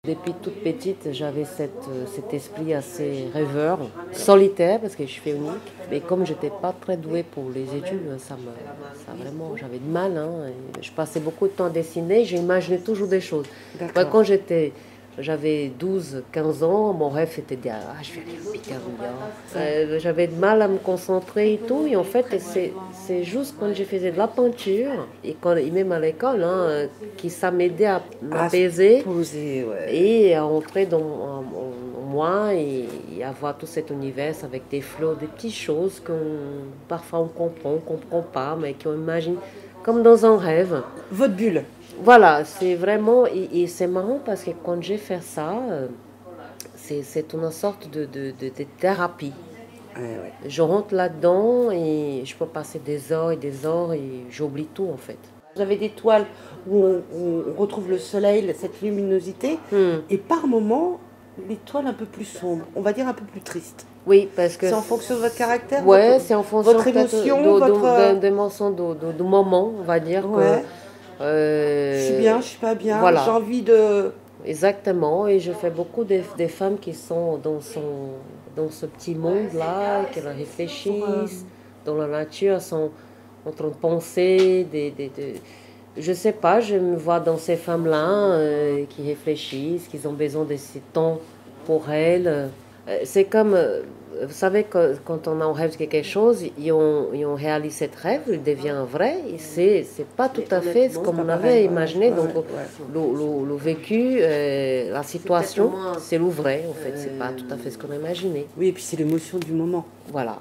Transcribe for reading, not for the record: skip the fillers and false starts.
Depuis toute petite, j'avais cet esprit assez rêveur, solitaire parce que je suis fais unique. Mais comme j'étais pas très douée pour les études, ça vraiment, j'avais de mal. Hein, et je passais beaucoup de temps à dessiner, j'imaginais toujours des choses. Moi, D'accord. quand j'avais 12, 15 ans, mon rêve était de dire ah, je vais aller au Peter New York. J'avais de mal à me concentrer et tout. Et en fait, c'est juste quand je faisais de la peinture, et même à l'école, hein, qui ça m'aidait à À se m'apaiser poser, ouais. et à entrer en moi et avoir tout cet univers avec des flots, des petites choses qu'on parfois on comprend pas, mais qu'on imagine comme dans un rêve. Votre bulle. Voilà, c'est vraiment, et c'est marrant parce que quand j'ai fait ça, c'est une sorte de thérapie. Ouais, ouais. Je rentre là-dedans et je peux passer des heures et j'oublie tout en fait. Vous avez des toiles où on retrouve le soleil, cette luminosité, Hmm. et par moments, les toiles un peu plus sombres, on va dire un peu plus tristes. Oui, parce que C'est en fonction de votre caractère, ouais, c'est en fonction votre peut-être émotion, votre... d'émotion, de moment, on va dire que Ouais, je suis bien, je suis pas bien, j'ai voilà, envie de... exactement. Et je fais beaucoup des femmes qui sont dans ce petit monde-là, qui pour, réfléchissent dans la nature, elles sont en train de penser, je sais pas, je me vois dans ces femmes-là qui réfléchissent, qui ont besoin de ce temps pour elles. C'est comme, vous savez, quand on en rêve de quelque chose et on réalise cette rêve, il devient vrai. Et c'est pas tout à fait ce c'est qu'on pas avait pareil, imaginé. Donc, ouais. le vécu, la situation, c'est le vrai. En fait, c'est pas tout à fait ce qu'on a imaginé. Oui, et puis c'est l'émotion du moment. Voilà.